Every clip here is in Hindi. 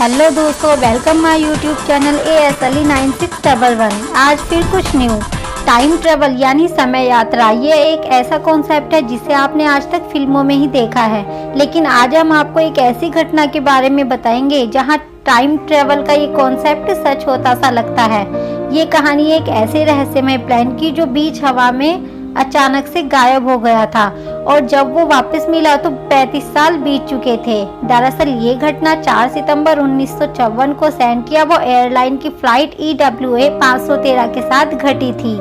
हेलो दोस्तों, welcome my YouTube channel ASLE 9611। आज फिर कुछ न्यू। टाइम ट्रेवल यानी समय यात्रा, ये एक ऐसा कॉन्सेप्ट है जिसे आपने आज तक फिल्मों में ही देखा है, लेकिन आज हम आपको एक ऐसी घटना के बारे में बताएंगे जहां टाइम ट्रेवल का ये कॉन्सेप्ट सच होता सा लगता है। ये कहानी एक ऐसे रहस्यमय प्लेन की जो बीच हवा में अचानक से गायब हो गया था और जब वो वापस मिला तो 35 साल बीत चुके थे। दरअसल ये घटना 4 सितंबर 1954 को सैंटियागो एयरलाइन की फ्लाइट EWA 513 के साथ घटी थी।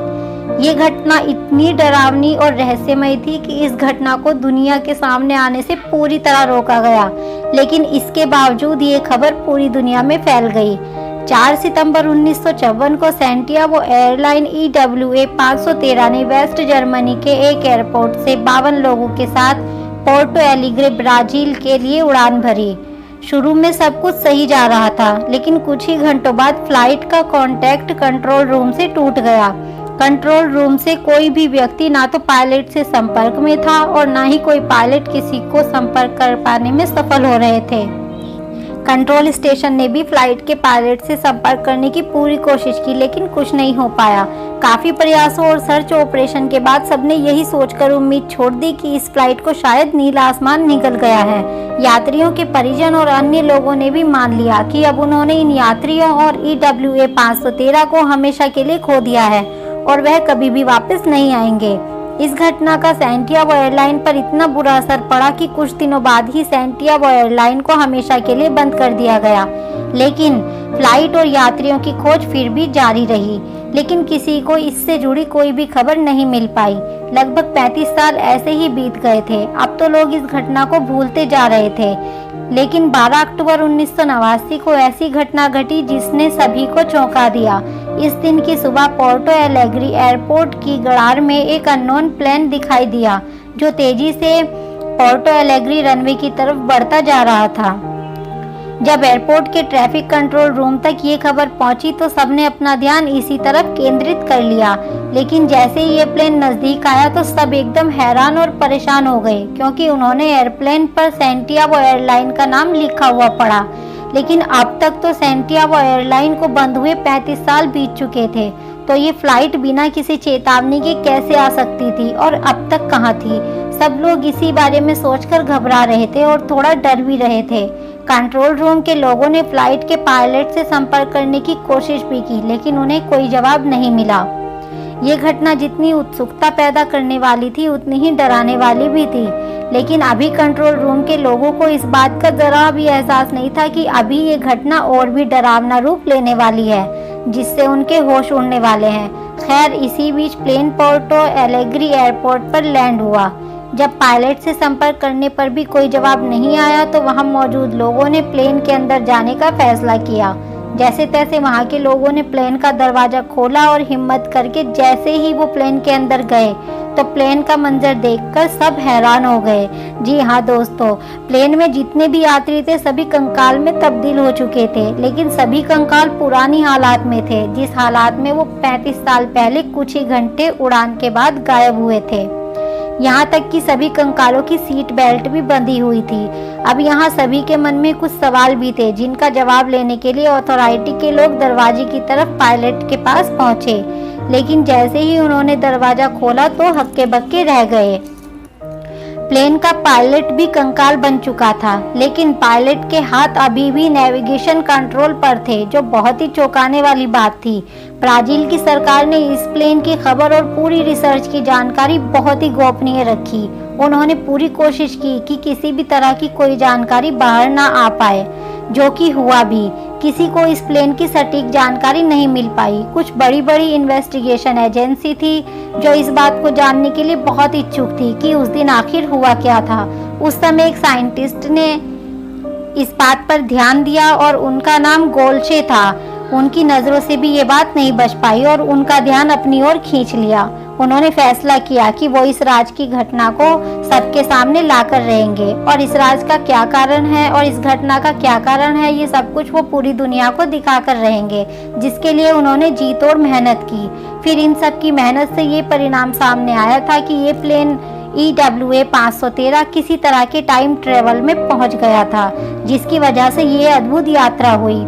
ये घटना इतनी डरावनी और रहस्यमय थी कि इस घटना को दुनिया के सामने आने से पूरी तरह रोका गया, लेकिन इसके बावजूद ये खबर पूरी दुनिया में फैल गई। 4 सितंबर 1954 को सैंटियागो एयरलाइन EWA 513 ने वेस्ट जर्मनी के एक एयरपोर्ट से 52 लोगों के साथ पोर्टो एलिग्रे ब्राजील के लिए उड़ान भरी। शुरू में सब कुछ सही जा रहा था, लेकिन कुछ ही घंटों बाद फ्लाइट का कांटेक्ट कंट्रोल रूम से टूट गया। कंट्रोल रूम से कोई भी व्यक्ति ना तो पायलट से संपर्क में था और ना ही कोई पायलट किसी को संपर्क कर पाने में सफल हो रहे थे। कंट्रोल स्टेशन ने भी फ्लाइट के पायलट से संपर्क करने की पूरी कोशिश की, लेकिन कुछ नहीं हो पाया। काफी प्रयासों और सर्च ऑपरेशन के बाद सबने यही सोचकर उम्मीद छोड़ दी कि इस फ्लाइट को शायद नीला आसमान निकल गया है। यात्रियों के परिजन और अन्य लोगों ने भी मान लिया कि अब उन्होंने इन यात्रियों और EWA 513 को हमेशा के लिए खो दिया है और वह कभी भी वापस नहीं आएंगे। इस घटना का सैंटियागो एयरलाइन पर इतना बुरा असर पड़ा कि कुछ दिनों बाद ही सैंटियागो एयरलाइन को हमेशा के लिए बंद कर दिया गया, लेकिन फ्लाइट और यात्रियों की खोज फिर भी जारी रही। लेकिन किसी को इससे जुड़ी कोई भी खबर नहीं मिल पाई। लगभग 35 साल ऐसे ही बीत गए थे। अब तो लोग इस घटना को भूलते जा रहे थे, लेकिन 12 अक्टूबर 1989 को ऐसी घटना घटी जिसने सभी को चौंका दिया। इस दिन की सुबह पोर्टो एलेग्री एयरपोर्ट की गड़ार में एक अननोन प्लेन दिखाई दिया जो तेजी से पोर्टो एलेग्री रनवे की तरफ बढ़ता जा रहा था। जब एयरपोर्ट के ट्रैफिक कंट्रोल रूम तक ये खबर पहुंची तो सबने अपना ध्यान इसी तरफ केंद्रित कर लिया, लेकिन जैसे ही ये प्लेन नजदीक आया तो सब एकदम हैरान और परेशान हो गए, क्योंकि उन्होंने एयरप्लेन पर सैंटियागो एयरलाइन का नाम लिखा हुआ पढ़ा। लेकिन अब तक तो सैंटियागो एयरलाइन को बंद हुए 35 साल बीत चुके थे, तो ये फ्लाइट बिना किसी चेतावनी के कैसे आ सकती थी और अब तक कहाँ थी। सब लोग इसी बारे में सोचकर घबरा रहे थे और थोड़ा डर भी रहे थे। कंट्रोल रूम के लोगों ने फ्लाइट के पायलट से संपर्क करने की कोशिश भी की, लेकिन उन्हें कोई जवाब नहीं मिला। ये घटना जितनी उत्सुकता पैदा करने वाली थी उतनी ही डराने वाली भी थी, लेकिन अभी कंट्रोल रूम के लोगों को इस बात का जरा भी एहसास नहीं था कि अभी ये घटना और भी डरावना रूप लेने वाली है, जिससे उनके होश उड़ने वाले हैं। खैर, इसी बीच प्लेन पोर्टो एलेग्री एयरपोर्ट पर लैंड हुआ। जब पायलट से संपर्क करने पर भी कोई जवाब नहीं आया तो वहां मौजूद लोगों ने प्लेन के अंदर जाने का फैसला किया। जैसे तैसे वहां के लोगों ने प्लेन का दरवाजा खोला और हिम्मत करके जैसे ही वो प्लेन के अंदर गए तो प्लेन का मंजर देखकर सब हैरान हो गए। जी हाँ दोस्तों, प्लेन में जितने भी यात्री थे सभी कंकाल में तब्दील हो चुके थे, लेकिन सभी कंकाल पुरानी हालात में थे, जिस हालात में वो 35 साल पहले कुछ ही घंटे उड़ान के बाद गायब हुए थे। यहाँ तक कि सभी कंकालों की सीट बेल्ट भी बंधी हुई थी। अब यहाँ सभी के मन में कुछ सवाल भी थे, जिनका जवाब लेने के लिए अथॉरिटी के लोग दरवाजे की तरफ पायलट के पास पहुँचे, लेकिन जैसे ही उन्होंने दरवाजा खोला तो हक्के बक्के रह गए। प्लेन का पायलट भी कंकाल बन चुका था, लेकिन पायलट के हाथ अभी भी नेविगेशन कंट्रोल पर थे, जो बहुत ही चौंकाने वाली बात थी। ब्राजील की सरकार ने इस प्लेन की खबर और पूरी रिसर्च की जानकारी बहुत ही गोपनीय रखी। उन्होंने पूरी कोशिश की कि किसी भी तरह की कोई जानकारी बाहर ना आ पाए, जो कि हुआ भी। किसी को इस प्लेन की सटीक जानकारी नहीं मिल पाई। कुछ बड़ी बड़ी इन्वेस्टिगेशन एजेंसी थी जो इस बात को जानने के लिए बहुत इच्छुक थी कि उस दिन आखिर हुआ क्या था। उस समय एक साइंटिस्ट ने इस बात पर ध्यान दिया और उनका नाम गोल्शे था। उनकी नजरों से भी ये बात नहीं बच पाई और उनका ध्यान अपनी ओर खींच लिया। उन्होंने फैसला किया कि वो इस राज की घटना को सबके सामने लाकर रहेंगे, और इस राज का क्या कारण है और इस घटना का क्या कारण है ये सब कुछ वो पूरी दुनिया को दिखाकर रहेंगे, जिसके लिए उन्होंने जी तोड़ मेहनत की। फिर इन सब की मेहनत से ये परिणाम सामने आया था कि ये प्लेन EWA 513 किसी तरह के टाइम ट्रेवल में पहुंच गया था, जिसकी वजह से ये अद्भुत यात्रा हुई।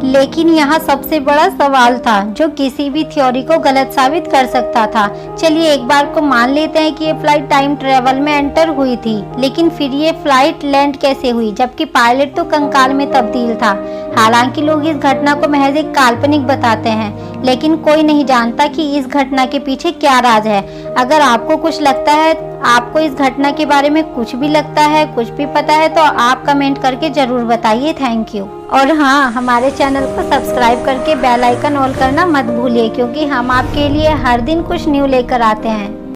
लेकिन यहाँ सबसे बड़ा सवाल था जो किसी भी थ्योरी को गलत साबित कर सकता था। चलिए एक बार को मान लेते हैं कि ये फ्लाइट टाइम ट्रेवल में एंटर हुई थी, लेकिन फिर ये फ्लाइट लैंड कैसे हुई जबकि पायलट तो कंकाल में तब्दील था। हालांकि लोग इस घटना को महज एक काल्पनिक बताते हैं, लेकिन कोई नहीं जानता कि इस घटना के पीछे क्या राज है। अगर आपको कुछ लगता है, आपको इस घटना के बारे में कुछ भी लगता है, कुछ भी पता है, तो आप कमेंट करके जरूर बताइए। Thank you. और हाँ, हमारे चैनल को सब्सक्राइब करके बेल आइकन ऑल करना मत भूलिए, क्योंकि हम आपके लिए हर दिन कुछ न्यू लेकर आते हैं।